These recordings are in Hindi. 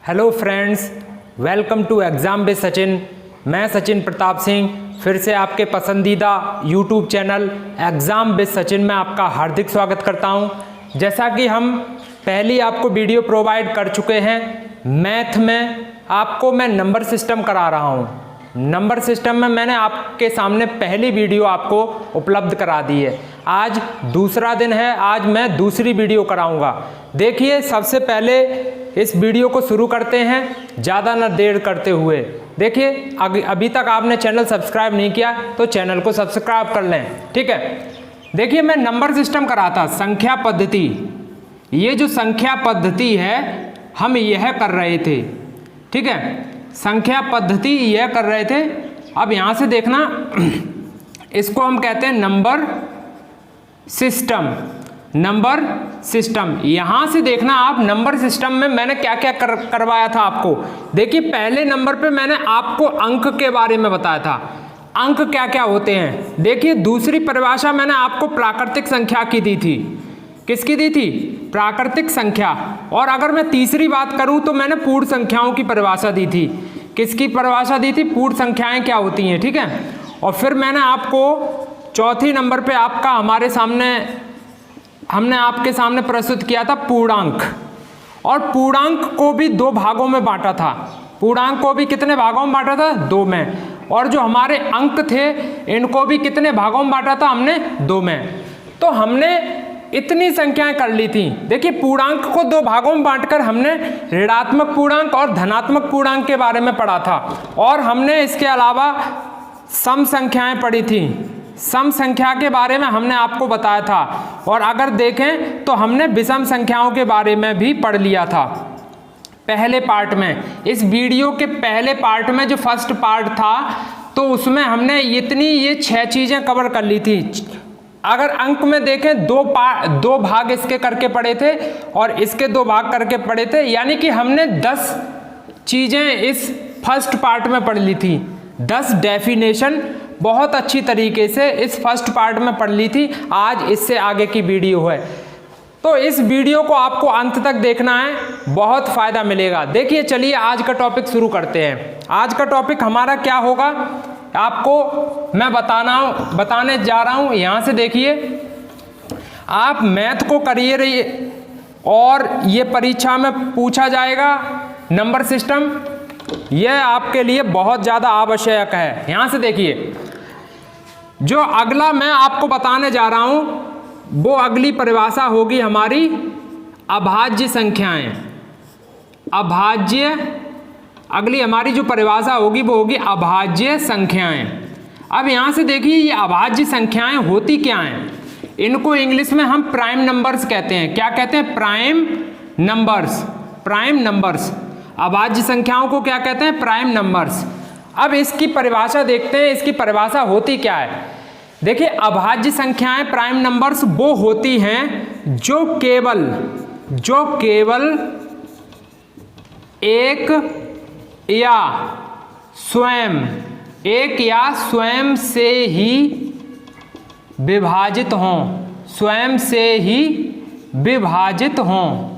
Hello friends, welcome to exam with Sachin. मैं सचिन प्रताप सिंह फिर से आपके पसंदीदा YouTube channel exam with Sachin में आपका हार्दिक स्वागत करता हूं। जैसा कि हम पहली आपको वीडियो प्रोवाइड कर चुके हैं, मैथ में आपको मैं नंबर सिस्टम करा रहा हूं। नंबर सिस्टम में मैंने आपके सामने पहली वीडियो आपको उपलब्ध करा दी है। आज दूसरा दिन है, आज मैं दूसरी वीडियो कराऊंगा। देखिए, सबसे पहले इस वीडियो को शुरू करते हैं, ज़्यादा न देर करते हुए। देखिए, अभी तक आपने चैनल सब्सक्राइब नहीं किया तो चैनल को सब्सक्राइब कर लें, ठीक है। देखिए, मैं नंबर सिस्टम कराता, संख्या पद्धति। ये जो संख्या पद्धति है हम यह कर रहे थे, ठीक है, संख्या पद्धति यह कर रहे थे। अब यहाँ से देखना, इसको हम कहते हैं नंबर सिस्टम। नंबर सिस्टम, यहाँ से देखना आप, नंबर सिस्टम में मैंने क्या क्या करवाया था आपको। देखिए, पहले नंबर पे मैंने आपको अंक के बारे में बताया था, अंक क्या क्या होते हैं। देखिए, दूसरी परिभाषा मैंने आपको प्राकृतिक संख्या की दी थी। किसकी दी थी? प्राकृतिक संख्या। और अगर मैं तीसरी बात करूं तो मैंने पूर्ण संख्याओं की परिभाषा दी थी। किसकी परिभाषा दी थी? पूर्ण संख्याएं क्या होती हैं, ठीक है। और फिर मैंने आपको चौथी नंबर पे हमने आपके सामने प्रस्तुत किया था पूर्णांक। और पूर्णांक को भी दो भागों में बांटा था। पूर्णांक को भी कितने भागों में बांटा था? दो में। और जो हमारे अंक थे इनको भी कितने भागों में बांटा था हमने? दो में। तो हमने इतनी संख्याएं कर ली थी। देखिए, पूर्णांक को दो भागों में बांटकर हमने ऋणात्मक पूर्णांक और धनात्मक पूर्णांक के बारे में पढ़ा था। और हमने इसके अलावा सम संख्याएं पढ़ी थी। सम संख्या के बारे में हमने आपको बताया था। और अगर देखें तो हमने विषम संख्याओं के बारे में भी पढ़ लिया था पहले पार्ट में। इस वीडियो के पहले पार्ट में जो फर्स्ट पार्ट था तो उसमें हमने ये 6 चीजें कवर कर ली थी। अगर अंक में देखें, दो भाग इसके करके पढ़े थे और इसके 2 भाग करके पढ़े थे, यानी कि हमने 10 चीजें इस फर्स्ट पार्ट में पढ़ ली थी। 10 डेफिनेशन बहुत अच्छी तरीके से इस फर्स्ट पार्ट में पढ़ ली थी। आज इससे आगे की वीडियो है, तो इस वीडियो को आपको अंत तक देखना है, बहुत फायदा मिलेगा। देखिए, चलिए आज का टॉपिक शुरू करते हैं। आज का टॉपिक हमारा क्या होगा आपको मैं बताने जा रहा हूं। यहां से देखिए, आप मैथ को करिए रहिए और ये परीक्षा में पूछा जाएगा नंबर सिस्टम, यह आपके लिए बहुत ज़्यादा आवश्यक है। यहां से देखिए, जो अगला मैं आपको बताने जा रहा हूं वो अगली परिभाषा होगी हमारी अभाज्य संख्याएं। अभाज्य, अगली हमारी जो परिभाषा होगी वो होगी अभाज्य संख्याएं। अब यहां से देखिए, ये अभाज्य संख्याएं होती क्या हैं? इनको इंग्लिश में हम प्राइम नंबर्स कहते हैं। क्या कहते हैं? Prime numbers. प्राइम नंबर्स, अभाज्य संख्याओं को क्या कहते हैं? Prime numbers. अब इसकी परिभाषा देखते हैं, इसकी परिभाषा होती क्या है। देखिए, अभाज्य संख्याएं प्राइम नंबर्स वो होती हैं जो केवल एक या स्वयं से ही विभाजित हों। स्वयं से ही विभाजित हों।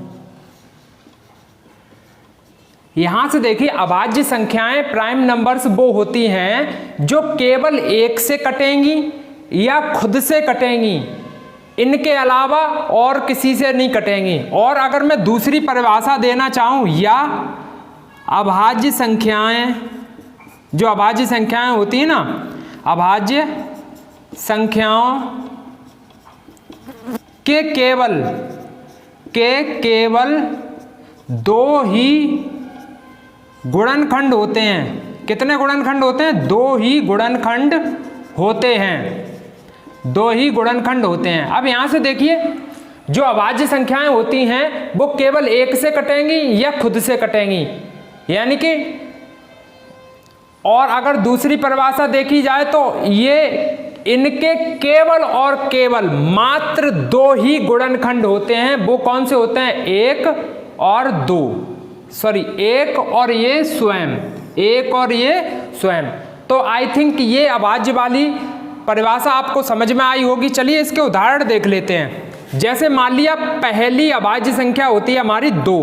यहां से देखिए, अभाज्य संख्याएं प्राइम नंबर्स वो होती हैं जो केवल एक से कटेंगी या खुद से कटेंगी, इनके अलावा और किसी से नहीं कटेंगी। और अगर मैं दूसरी परिभाषा देना चाहूं, या अभाज्य संख्याएं, जो अभाज्य संख्याएं होती है ना, अभाज्य संख्याओं के केवल 2 ही गुणनखंड होते हैं। कितने गुणनखंड होते हैं? 2 ही गुणनखंड होते हैं। 2 ही गुणनखंड होते हैं। अब यहां से देखिए, जो अभाज्य संख्याएं होती हैं वो केवल एक से कटेंगी या खुद से कटेंगी, यानी कि, और अगर दूसरी परिभाषा देखी जाए तो ये इनके केवल और केवल मात्र 2 ही गुणनखंड होते हैं। वो कौन से होते हैं? 1 और ये स्वयं। तो आई थिंक ये अभाज्य वाली परिभाषा आपको समझ में आई होगी। चलिए इसके उदाहरण देख लेते हैं। जैसे मान लिया, पहली अभाज्य संख्या होती है हमारी 2।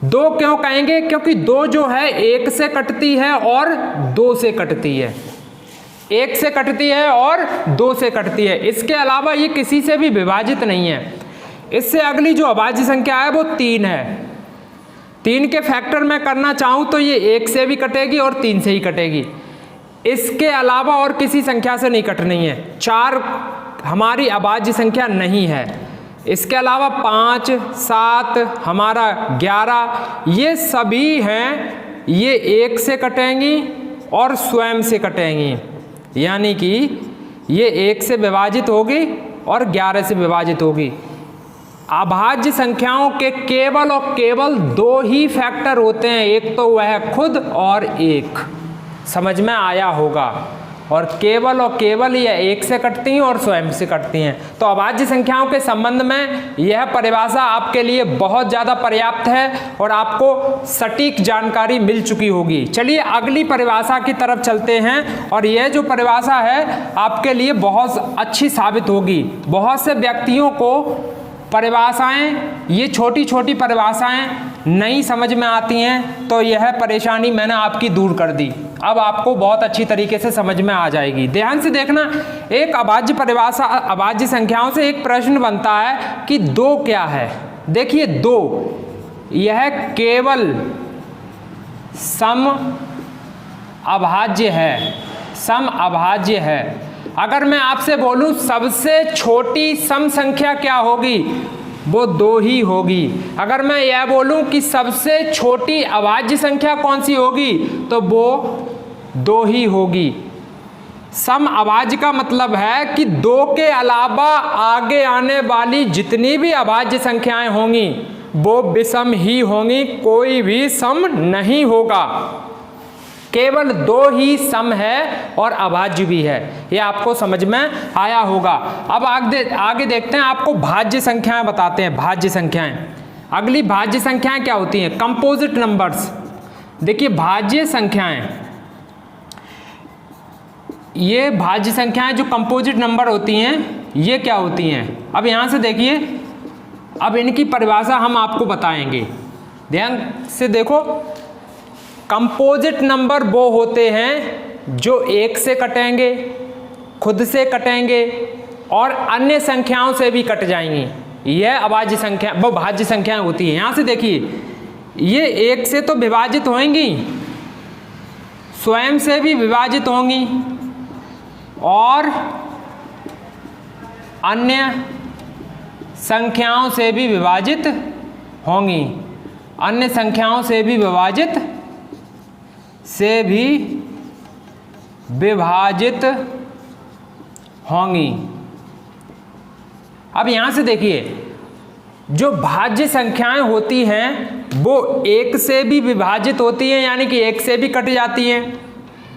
दो क्यों कहेंगे? क्योंकि दो जो है एक से कटती है और दो से कटती है, एक से कटती है और दो से कटती है। इसके अलावा ये किसी से भी विभाजित नहीं है। इससे अगली जो अभाज्य संख्या है वो 3 है। 3 के फैक्टर में करना चाहूँ तो ये 1 से भी कटेगी और 3 से ही कटेगी, इसके अलावा और किसी संख्या से नहीं कटनी है। 4 हमारी अभाज्य संख्या नहीं है। इसके अलावा 5, 7, हमारा 11, ये सभी हैं, ये 1 से कटेंगी और स्वयं से कटेंगी, यानी कि ये 1 से विभाजित होगी और 11 से विभाजित होगी। अभाज्य संख्याओं के केवल और केवल 2 ही फैक्टर होते हैं, एक तो वह खुद और एक, समझ में आया होगा। और केवल ये 1 से कटती हैं और स्वयं से कटती हैं। तो अभाज्य संख्याओं के संबंध में यह परिभाषा आपके लिए बहुत ज़्यादा पर्याप्त है और आपको सटीक जानकारी मिल चुकी होगी। चलिए अगली परिभाषा की तरफ चलते हैं, और यह जो परिभाषा है आपके लिए बहुत अच्छी साबित होगी। बहुत से व्यक्तियों को परिभाषाएं, ये छोटी छोटी परिभाषाएं नहीं समझ में आती हैं, तो यह परेशानी मैंने आपकी दूर कर दी। अब आपको बहुत अच्छी तरीके से समझ में आ जाएगी। ध्यान से देखना, एक अभाज्य परिभाषा, अभाज्य संख्याओं से एक प्रश्न बनता है कि 2 क्या है। देखिए 2 यह केवल सम अभाज्य है, सम अभाज्य है। अगर मैं आपसे बोलूं सबसे छोटी सम संख्या क्या होगी, वो 2 ही होगी। अगर मैं यह बोलूं कि सबसे छोटी अभाज्य संख्या कौन सी होगी, तो वो 2 ही होगी। सम अभाज्य का मतलब है कि 2 के अलावा आगे आने वाली जितनी भी अभाज्य संख्याएं होंगी वो विषम ही होंगी, कोई भी सम नहीं होगा। केवल 2 ही सम है और अभाज्य भी है, ये आपको समझ में आया होगा। अब आगे देखते हैं, आपको भाज्य संख्याएं बताते हैं। भाज्य संख्याएं, अगली भाज्य संख्याएं क्या होती हैं? Composite numbers. देखिए भाज्य संख्याएं, ये भाज्य संख्याएं जो कंपोजिट नंबर होती हैं ये क्या होती हैं? अब यहाँ से देखिए, अब इनकी परिभाषा हम आपको बताएंगे। ध्यान से देखो, कंपोजिट नंबर वो होते हैं जो 1 से कटेंगे, खुद से कटेंगे और अन्य संख्याओं से भी कट जाएंगी। यह अभाज्य संख्या, वो भाज्य संख्याएं होती हैं। यहाँ से देखिए, ये 1 से तो विभाजित होंगी, स्वयं से भी विभाजित होंगी और अन्य संख्याओं से भी विभाजित होंगी, अन्य संख्याओं से भी विभाजित होंगी। अब यहां से देखिए, जो भाज्य संख्याएं होती हैं वो 1 से भी विभाजित होती हैं, यानी कि 1 से भी कट जाती हैं,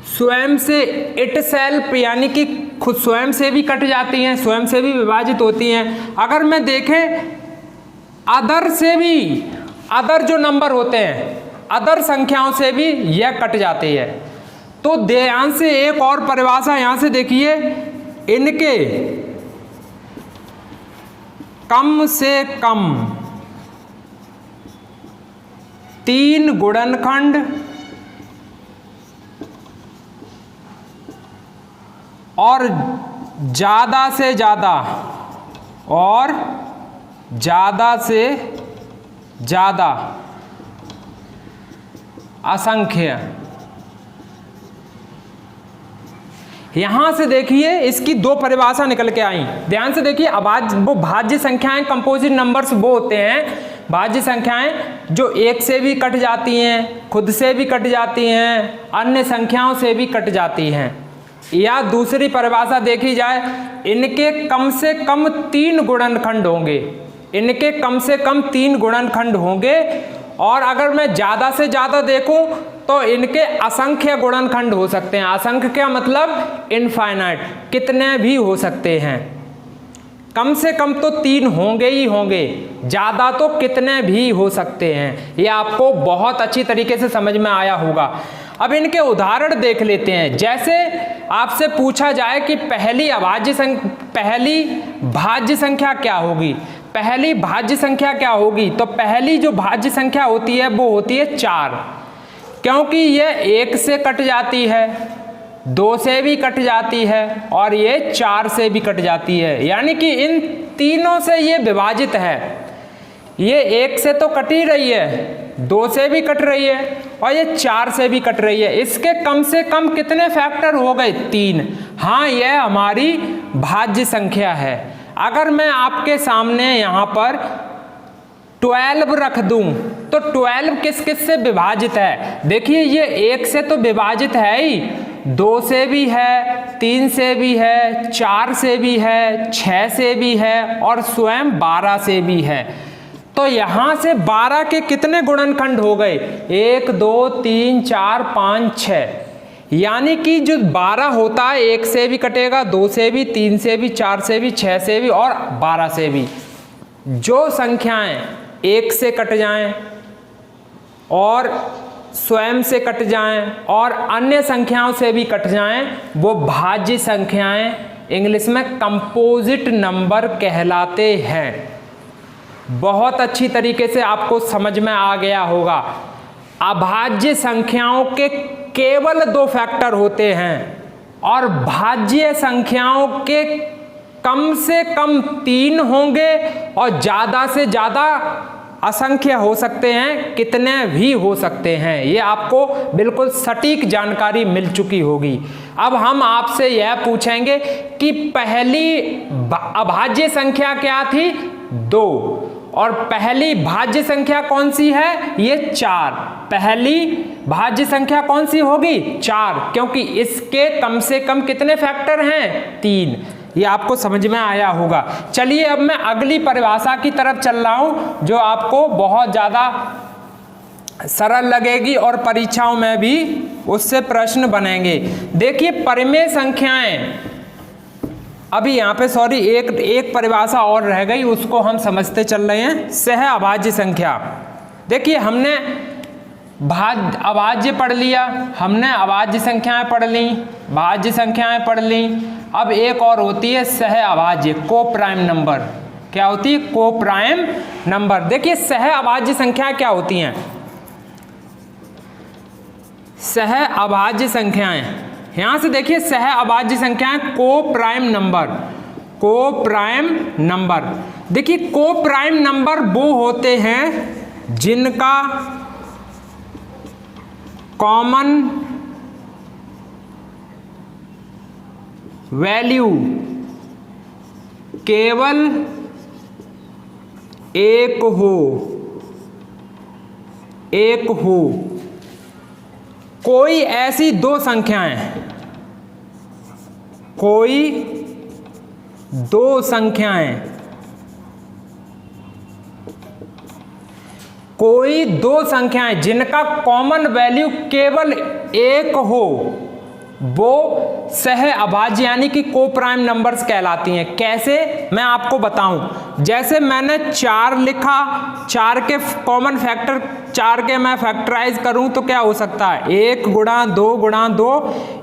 स्वयं से इट सेल्फ यानी कि खुद स्वयं से भी कट जाती हैं, स्वयं से भी विभाजित होती हैं। अगर मैं देखें अदर से भी, अदर जो नंबर होते हैं अदर संख्याओं से भी यह कट जाती है। तो ध्यान से एक और परिभाषा यहां से देखिए, इनके कम से कम 3 गुणनखंड और ज्यादा से ज्यादा और ज्यादा से ज्यादा असंख्य। यहां से देखिए इसकी 2 परिभाषा निकल के आई। ध्यान से देखिए, वो भाज्य संख्याएं, कंपोजिट नंबर्स वो होते हैं भाज्य संख्याएं जो 1 से भी कट जाती हैं, खुद से भी कट जाती हैं, अन्य संख्याओं से भी कट जाती हैं। या दूसरी परिभाषा देखी जाए, इनके कम से कम 3 गुणनखंड होंगे, इनके कम से कम 3 गुणनखंड होंगे। और अगर मैं ज़्यादा से ज़्यादा देखूं तो इनके असंख्य गुणनखंड हो सकते हैं। असंख्य क्या मतलब? इनफाइनाइट, कितने भी हो सकते हैं। कम से कम तो 3 होंगे ही होंगे, ज़्यादा तो कितने भी हो सकते हैं। ये आपको बहुत अच्छी तरीके से समझ में आया होगा। अब इनके उदाहरण देख लेते हैं। जैसे आपसे पूछा जाए कि पहली भाज्य संख्या क्या होगी, पहली भाज्य संख्या क्या होगी, तो पहली जो भाज्य संख्या होती है वो होती है 4, क्योंकि ये 1 से कट जाती है, 2 से भी कट जाती है और ये 4 से भी कट जाती है, यानी कि इन तीनों से ये विभाजित है। ये 1 से तो कट ही रही है, 2 से भी कट रही है और ये 4 से भी कट रही है। इसके कम से कम कितने फैक्टर हो गए, 3। हाँ, यह हमारी भाज्य संख्या है। अगर मैं आपके सामने यहाँ पर 12 रख दूं तो 12 किस किस से विभाजित है, देखिए ये 1 से तो विभाजित है ही, 2 से भी है, 3 से भी है, 4 से भी है, 6 से भी है और स्वयं 12 से भी है। तो यहां से 12 के कितने गुणनखंड हो गए, 1 2 3 4 5 6, यानी कि जो 12 होता है 1 से भी कटेगा, 2 से भी, 3 से भी, 4 से भी, 6 से भी और 12 से भी। जो संख्याएं 1 से कट जाएं और स्वयं से कट जाएं और अन्य संख्याओं से भी कट जाएं, वो भाज्य संख्याएं इंग्लिश में कंपोजिट नंबर कहलाते हैं। बहुत अच्छी तरीके से आपको समझ में आ गया होगा। अभाज्य संख्याओं के केवल 2 फैक्टर होते हैं और भाज्य संख्याओं के कम से कम 3 होंगे और ज़्यादा से ज़्यादा असंख्य हो सकते हैं, कितने भी हो सकते हैं। ये आपको बिल्कुल सटीक जानकारी मिल चुकी होगी। अब हम आपसे यह पूछेंगे कि पहली अभाज्य संख्या क्या थी, 2, और पहली भाज्य संख्या कौन सी है, ये 4। पहली भाज्य संख्या कौन सी होगी, 4, क्योंकि इसके कम से कम कितने फैक्टर हैं, 3। ये आपको समझ में आया होगा। चलिए अब मैं अगली परिभाषा की तरफ चल रहा हूं जो आपको बहुत ज़्यादा सरल लगेगी और परीक्षाओं में भी उससे प्रश्न बनेंगे। देखिए परिमेय संख्याएं, अभी यहाँ पे सॉरी एक परिभाषा और रह गई, उसको हम समझते चल रहे हैं। सह अभाज्य संख्या, देखिए हमने अभाज्य पढ़ लिया, हमने अभाज्य संख्याएं पढ़ ली, भाज्य संख्याएं पढ़ ली। अब एक और होती है सह अभाज्य, को प्राइम नंबर। क्या होती है, को प्राइम नंबर। देखिए सह अभाज्य संख्या क्या होती हैं, सह अभाज्य संख्याएं, यहां से देखिए सह अभाज्य संख्याएं को प्राइम नंबर, को प्राइम नंबर। देखिए को प्राइम नंबर वो होते हैं जिनका कॉमन वैल्यू केवल एक हो। कोई ऐसी 2 संख्याएं, कोई 2 संख्याएं, कोई 2 संख्याएं जिनका कॉमन वैल्यू केवल 1 हो, वो सह अभाज्य यानी कि को प्राइम नंबर्स कहलाती हैं। कैसे, मैं आपको बताऊं। जैसे मैंने 4 लिखा, 4 के कॉमन फैक्टर 4 के मैं फैक्टराइज करूं तो क्या हो सकता है, 1 गुणा 2 गुणा 2,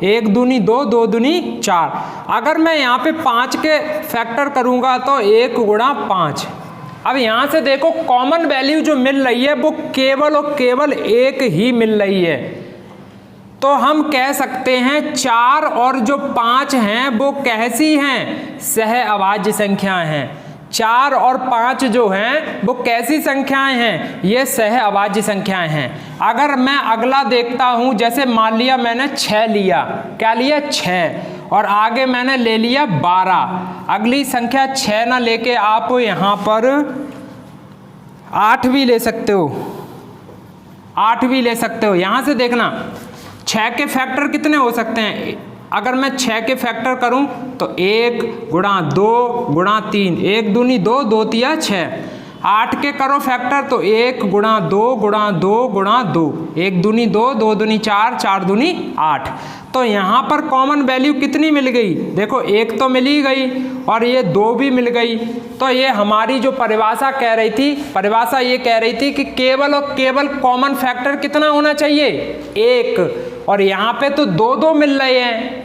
1 दूनी 2, 2 दूनी 4। अगर मैं यहाँ पे 5 के फैक्टर करूंगा तो 1 गुणा 5। अब यहाँ से देखो कॉमन वैल्यू जो मिल रही है वो केवल और केवल 1 ही मिल रही है। तो हम कह सकते हैं 4 और जो 5 हैं वो कैसी हैं, सह अभाज्य संख्याएं हैं। 4 और 5 जो हैं वो कैसी संख्याएं हैं, ये सह अभाज्य संख्याएं हैं। अगर मैं अगला देखता हूं, जैसे मान लिया मैंने 6 लिया, क्या लिया 6, और आगे मैंने ले लिया 12। अगली संख्या 6 ना लेके आप यहाँ पर 8 भी ले सकते हो, 8 भी ले सकते हो। यहाँ से देखना 6 के फैक्टर कितने हो सकते हैं। अगर मैं 6 के फैक्टर करूं तो 1 गुणा 2 गुणा 3, 1 दूनी 2, 2 तिया 6। 8 के करो फैक्टर तो 1 गुणा 2 गुणा 2 गुणा 2, 1 दूनी 2, 2 दूनी 4, 4 दूनी 8। तो यहाँ पर कॉमन वैल्यू कितनी मिल गई, देखो 1 तो मिल ही गई और ये 2 भी मिल गई। तो ये हमारी जो परिभाषा कह रही थी, परिभाषा ये कह रही थी कि केवल और केवल कॉमन फैक्टर कितना होना चाहिए, 1, और यहाँ पे तो 2 2 मिल रहे हैं।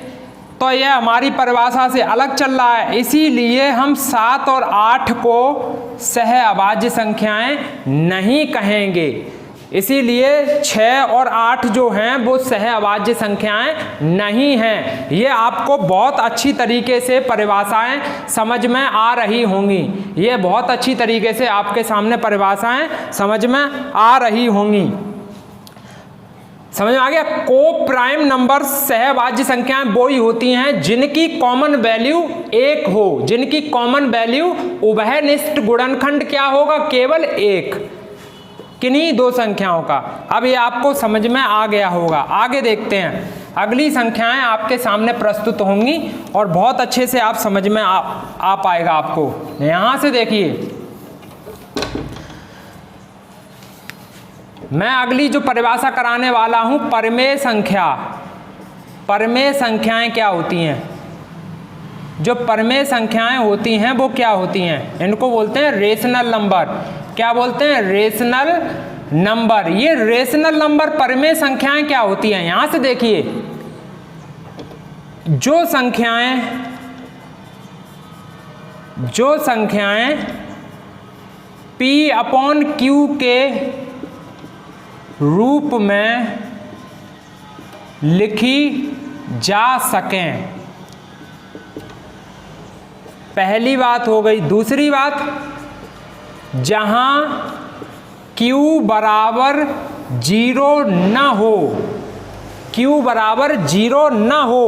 तो यह हमारी परिभाषा से अलग चल रहा है, इसीलिए हम 7 और 8 को सहअभाज्य संख्याएं नहीं कहेंगे। इसीलिए 6 और 8 जो हैं वो सहअभाज्य संख्याएं नहीं हैं। ये आपको बहुत अच्छी तरीके से परिभाषाएं समझ में आ रही होंगी, ये बहुत अच्छी तरीके से आपके सामने परिभाषाएं समझ में आ रही होंगी। समझ में आ गया? को प्राइम नंबर सहअभाज्य संख्याएं वो ही होती हैं जिनकी कॉमन वैल्यू 1 हो, जिनकी कॉमन वैल्यू उभयनिष्ठ गुणनखंड क्या होगा? केवल 1, किन्हीं दो संख्याओं का। अब ये आपको समझ में आ गया होगा। आगे देखते हैं, अगली संख्याएं आपके सामने प्रस्तुत होंगी और बहुत अच्छे से आप समझ में आ पाएगा आपको। यहां से देखिए, मैं अगली जो परिभाषा कराने वाला हूं परमेय संख्या। परमेय संख्याएं क्या होती हैं? जो परमेय संख्याएं होती हैं वो क्या होती हैं? इनको बोलते हैं रेशनल नंबर। क्या बोलते हैं? Rational number. ये रेशनल नंबर परमेय संख्याएं क्या होती हैं? यहां से देखिए, जो संख्याएं P/Q के रूप में लिखी जा सकें, पहली बात हो गई। दूसरी बात, जहां Q बराबर 0 न हो, Q बराबर 0 न हो।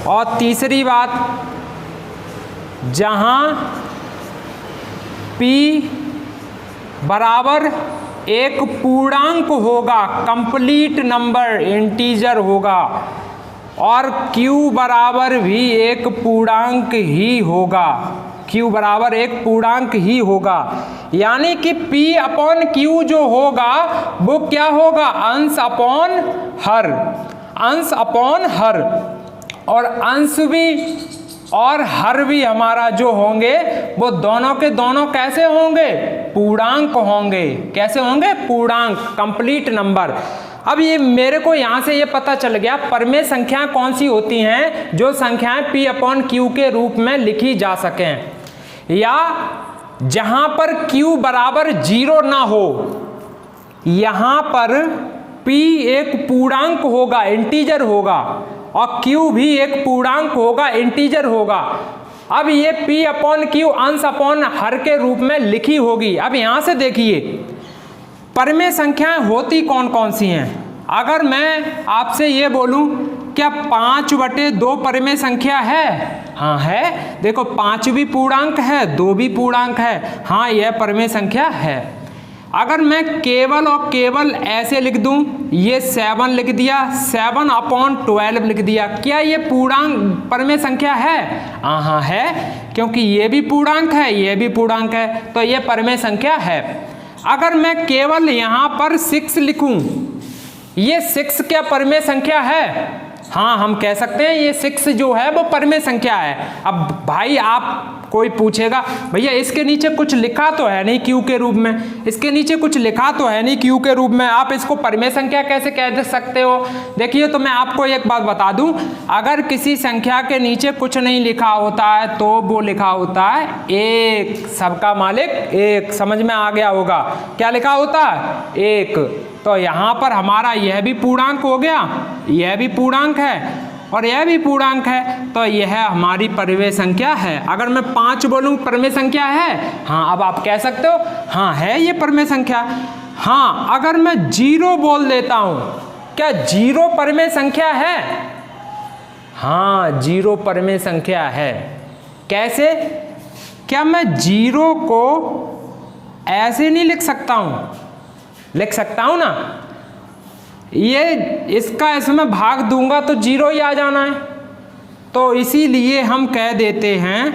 और तीसरी बात, जहां P बराबर एक पूर्णांक होगा, कंप्लीट नंबर, इंटीजर होगा, और Q बराबर भी एक पूर्णांक ही होगा, Q बराबर एक पूर्णांक ही होगा। यानी कि P/Q जो होगा वो क्या होगा? अंश अपॉन हर, अंश अपॉन हर। और अंश भी और हर भी हमारा जो होंगे वो दोनों के दोनों कैसे होंगे? पूर्णांक होंगे। कैसे होंगे? पूर्णांक, कंप्लीट नंबर। अब ये मेरे को यहाँ से ये पता चल गया परमेय संख्याएं कौन सी होती हैं जो संख्याएं P/Q के रूप में लिखी जा सकें, या जहां पर Q बराबर 0 ना हो, यहां पर P एक पूर्णांक होगा, इंटीजर होगा, और Q भी एक पूर्णांक होगा, इंटीजर होगा। अब ये P/Q अंश अपॉन हर के रूप में लिखी होगी। अब यहां से देखिए परमेय संख्याएं होती कौन कौन सी हैं। अगर मैं आपसे ये बोलूं क्या 5/2 परमेय संख्या है? हाँ है। देखो 5 भी पूर्णांक है, 2 भी पूर्णांक है, हाँ यह परमेय संख्या है। अगर मैं केवल और केवल ऐसे लिख दूं, ये 7 लिख दिया, 7/12 लिख दिया, क्या ये पूर्णांक परमेय संख्या है? हाँ है, क्योंकि ये भी पूर्णांक है, ये भी पूर्णांक है, तो ये परमेय संख्या है। अगर मैं केवल यहाँ पर 6 लिखूं, ये 6 क्या परमेय संख्या है? हाँ हम कह सकते हैं ये 6 जो है वो परमेय संख्या है। अब भाई आप कोई पूछेगा भैया इसके नीचे कुछ लिखा तो है नहीं Q के रूप में, इसके नीचे कुछ लिखा तो है नहीं Q के रूप में, आप इसको परमेय संख्या कैसे कह सकते हो? देखिए तो मैं आपको एक बात बता दूं, अगर किसी संख्या के नीचे कुछ नहीं लिखा होता है तो वो लिखा होता है 1, सबका मालिक 1। समझ में आ गया होगा? क्या लिखा होता है? 1। तो यहाँ पर हमारा यह भी पूर्णांक हो गया, यह भी पूर्णांक है और यह भी पूर्णांक है, तो यह हमारी परमेय संख्या है। अगर मैं 5 बोलूं परमेय संख्या है? हाँ अब आप कह सकते हो हाँ है ये परमेय संख्या। हाँ अगर मैं 0 बोल देता हूं, क्या 0 परमेय संख्या है? हाँ 0 परमेय संख्या है। कैसे? क्या मैं 0 को ऐसे नहीं लिख सकता हूं? लिख सकता हूं ना, ये इसका इसमें भाग दूंगा तो 0 ही आ जाना है। तो इसीलिए हम कह देते हैं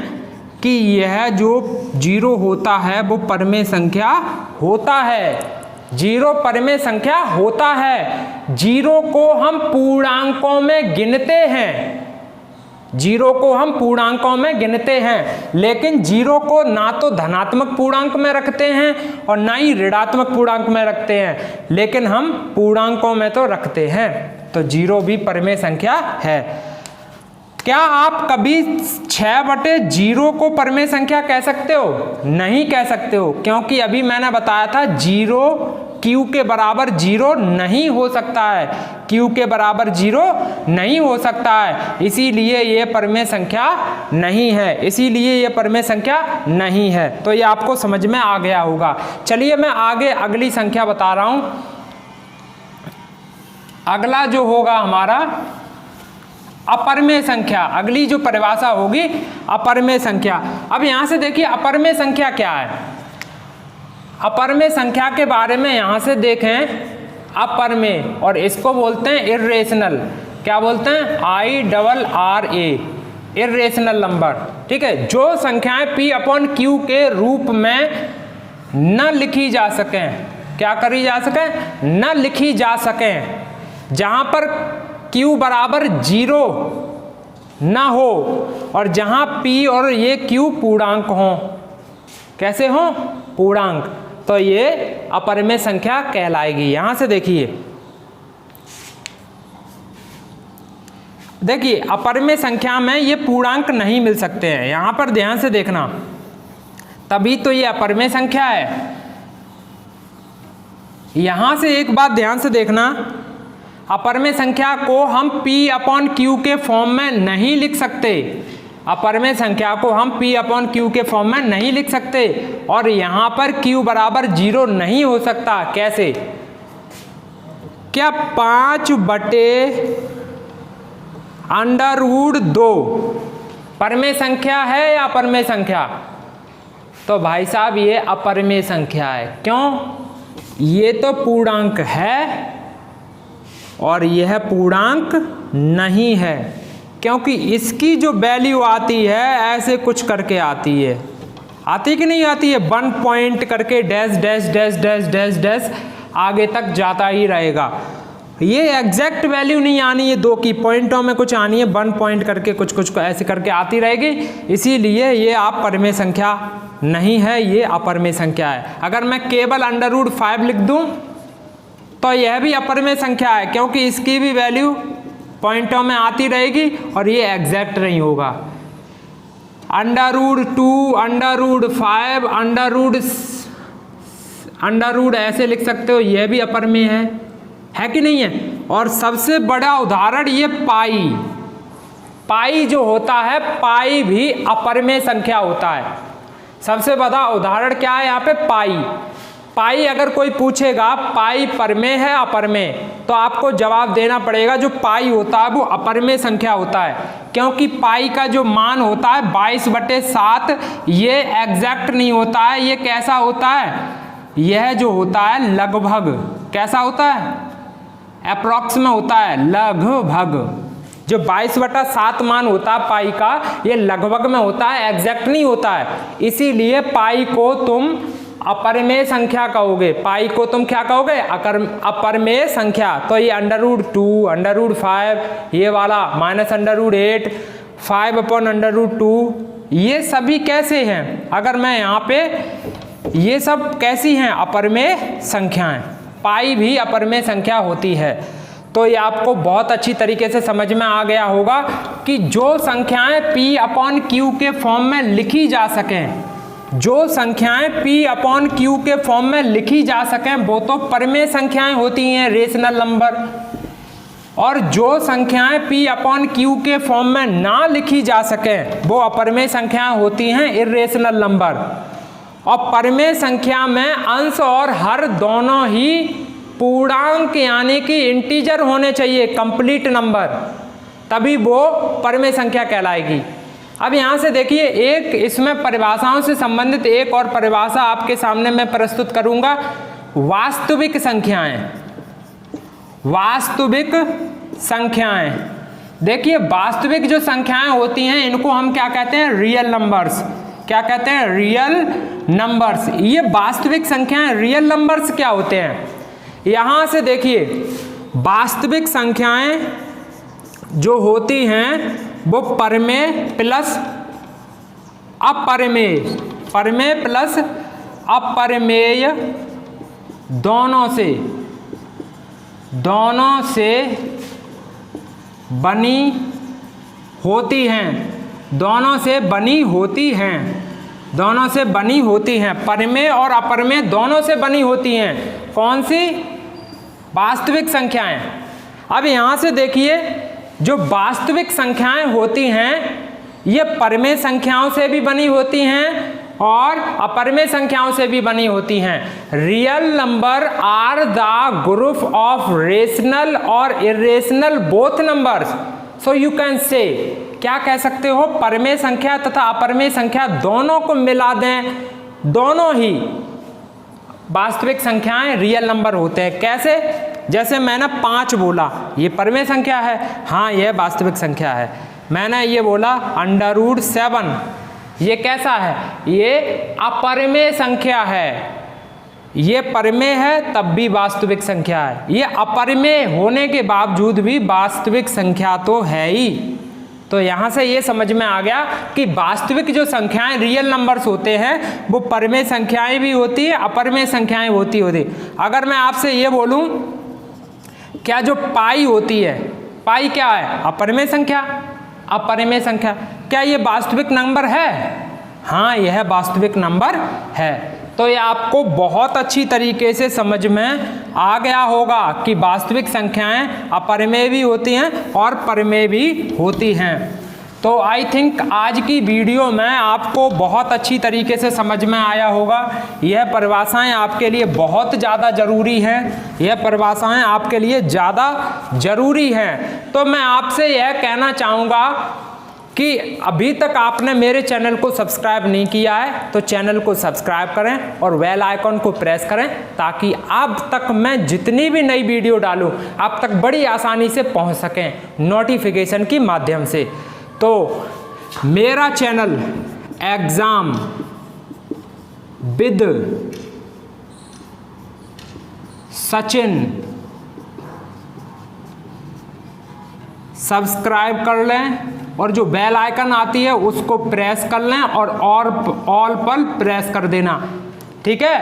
कि यह जो 0 होता है वो परमेय संख्या होता है। 0 परमेय संख्या होता है। 0 को हम पूर्णांकों में गिनते हैं, 0 को हम पूर्णांकों में गिनते हैं, लेकिन 0 को ना तो धनात्मक पूर्णांक में रखते हैं और ना ही ऋणात्मक पूर्णांक में रखते हैं, लेकिन हम पूर्णांकों में तो रखते हैं। तो 0 भी परमेय संख्या है। क्या आप कभी 6/0 को परमेय संख्या कह सकते हो? नहीं कह सकते हो, क्योंकि अभी मैंने बताया था 0 Q के बराबर 0 नहीं हो सकता है, Q के बराबर 0 नहीं हो सकता है, इसीलिए ये परमेय संख्या नहीं है, इसीलिए ये परमेय संख्या नहीं है। तो ये आपको समझ में आ गया होगा। चलिए मैं आगे अगली संख्या बता रहा हूं। अगला जो होगा हमारा अपरमेय संख्या, अगली जो परिभाषा होगी अपरमेय संख्या। अब यहां से देखिए अपरमेय संख्या क्या है। अपरमेय संख्या के बारे में यहां से देखें, अपरमेय, और इसको बोलते हैं इर्रेशनल। क्या बोलते हैं? IRRA, irrational number. ठीक है, जो संख्याएं P/Q के रूप में न लिखी जा सकें, क्या करी जा सकें? न लिखी जा सकें, जहां पर Q बराबर 0 न हो और जहां P और ये Q पूर्णांक हों। कैसे हों? पूर्णांक। तो ये अपरमेय संख्या कहलाएगी। यहां से देखिए, अपरमेय संख्या में ये पूर्णांक नहीं मिल सकते हैं। यहां पर ध्यान से देखना, तभी तो ये अपरमेय संख्या है। यहां से एक बात ध्यान से देखना, अपरमेय संख्या को हम P/Q के फॉर्म में नहीं लिख सकते। अपरमेय संख्या को हम P/Q के फॉर्म में नहीं लिख सकते, और यहां पर Q बराबर 0 नहीं हो सकता। कैसे? क्या 5/√2 परमेय संख्या है या अपरमेय संख्या? तो भाई साहब ये अपरमेय संख्या है। क्यों? ये तो पूर्णांक है और यह पूर्णांक नहीं है, क्योंकि इसकी जो वैल्यू आती है ऐसे कुछ करके आती है। आती कि नहीं आती है? 1 पॉइंट करके dash dash dash dash dash dash आगे तक जाता ही रहेगा। ये एग्जैक्ट वैल्यू नहीं आनी है 2 की, पॉइंटों में कुछ आनी है, 1 पॉइंट करके कुछ कुछ ऐसे करके आती रहेगी। इसीलिए ये आप परमेय संख्या नहीं है, ये अपरमेय संख्या है। अगर मैं केवल √5 लिख दूं तो यह भी अपरमेय संख्या है, क्योंकि इसकी भी वैल्यू पॉइंटों में आती रहेगी और ये एग्जैक्ट नहीं होगा। √2, √5, √, ऐसे लिख सकते हो, यह भी अपरमेय है कि नहीं है? और सबसे बड़ा उदाहरण ये पाई जो होता है, पाई भी अपरमेय संख्या होता है। सबसे बड़ा उदाहरण क्या है यहाँ पे? पाई अगर कोई पूछेगा पाई परमेय है अपरमेय, तो आपको जवाब देना पड़ेगा जो पाई होता है वो अपरमेय संख्या होता है, क्योंकि पाई का जो मान होता है 22/7 ये एग्जैक्ट नहीं होता है। ये कैसा होता है? यह जो होता है लगभग, कैसा होता है? अप्रॉक्स में होता है, लगभग। जो 22/7 मान होता है पाई का, ये लगभग में होता है, एग्जैक्ट नहीं होता है। इसीलिए पाई को तुम अपरमेय संख्या कहोगे। पाई को तुम क्या कहोगे? अपरमेय संख्या। तो ये √2, √5, ये वाला -√8, 5/√2, ये सभी कैसे हैं? अगर मैं यहाँ पे, ये सब कैसी हैं? अपरमेय संख्याएं। पाई भी अपरमेय संख्या होती है। तो ये आपको बहुत अच्छी तरीके से समझ में आ गया होगा कि जो संख्याएं P/Q के फॉर्म में लिखी जा सकें, जो संख्याएं P/Q के फॉर्म में लिखी जा सकें वो तो परमेय संख्याएं होती हैं, रेशनल नंबर। और जो संख्याएं P/Q के फॉर्म में ना लिखी जा सकें वो अपरमेय संख्याएं होती हैं, इर्रेशनल नंबर। और परमेय संख्या में अंश और हर दोनों ही पूर्णांक यानी कि इंटीजर होने चाहिए, कंप्लीट नंबर, तभी वो परमेय संख्या कहलाएगी। अब यहाँ से देखिए, एक इसमें परिभाषाओं से संबंधित एक और परिभाषा आपके सामने मैं प्रस्तुत करूंगा, वास्तविक संख्याएं। वास्तविक संख्याएं, देखिए वास्तविक जो संख्याएं होती हैं इनको हम क्या कहते हैं? Real numbers. क्या कहते हैं? Real numbers. ये वास्तविक संख्याएं, रियल नंबर्स क्या होते हैं? यहाँ से देखिए, वास्तविक संख्याएं जो होती हैं वो परमेय प्लस अपरमेय, परमेय प्लस अपरमेय दोनों से बनी होती हैं, दोनों से बनी होती हैं, दोनों से बनी होती हैं, परिमेय और अपरिमेय दोनों से बनी होती हैं। कौन सी? वास्तविक संख्याएं। अब यहाँ से देखिए, जो वास्तविक संख्याएं होती हैं ये परिमेय संख्याओं से भी बनी होती हैं और अपरिमेय संख्याओं से भी बनी होती हैं। Real number are the group of rational और irrational both numbers. So you can say, क्या कह सकते हो, परिमेय संख्या तथा अपरिमेय संख्या दोनों को मिला दें, दोनों ही वास्तविक संख्याएं रियल नंबर होते हैं। कैसे? जैसे मैंने 5 बोला, ये परिमेय संख्या है, हाँ यह वास्तविक संख्या है। मैंने ये बोला √7, ये कैसा है? ये अपरिमेय संख्या है। ये परिमेय है तब भी वास्तविक संख्या है, ये अपरिमेय होने के बावजूद भी वास्तविक संख्या तो है ही। तो यहाँ से ये समझ में आ गया कि वास्तविक जो संख्याएं रियल नंबर्स होते हैं वो परिमेय संख्याएं भी होती है, अपरिमेय संख्याएं होती। अगर मैं आपसे ये बोलूं, क्या जो पाई होती है, पाई क्या है? अपरिमेय संख्या, अपरिमेय संख्या। क्या ये वास्तविक नंबर है? हाँ यह वास्तविक नंबर है। तो ये आपको बहुत अच्छी तरीके से समझ में आ गया होगा कि वास्तविक संख्याएं अपरिमेय भी होती हैं और परिमेय भी होती हैं। तो आई थिंक आज की वीडियो में आपको बहुत अच्छी तरीके से समझ में आया होगा। यह परिभाषाएं आपके लिए बहुत ज़्यादा ज़रूरी हैं, यह परिभाषाएं आपके लिए ज़्यादा ज़रूरी हैं। तो मैं आपसे यह कहना चाहूँगा कि अभी तक आपने मेरे चैनल को सब्सक्राइब नहीं किया है तो चैनल को सब्सक्राइब करें और बेल आइकन को प्रेस करें, ताकि अब तक मैं जितनी भी नई वीडियो डालूं आप तक बड़ी आसानी से पहुंच सकें नोटिफिकेशन के माध्यम से। तो मेरा channel exam with Sachin subscribe कर लें और जो बेल आइकन आती है उसको प्रेस कर लें और ऑल पर प्रेस कर देना, ठीक है।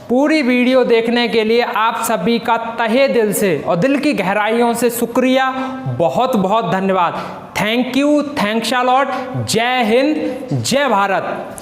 पूरी वीडियो देखने के लिए आप सभी का तहे दिल से और दिल की गहराइयों से शुक्रिया, बहुत बहुत धन्यवाद। Thank you, thanks a lot. जय हिंद, जय भारत।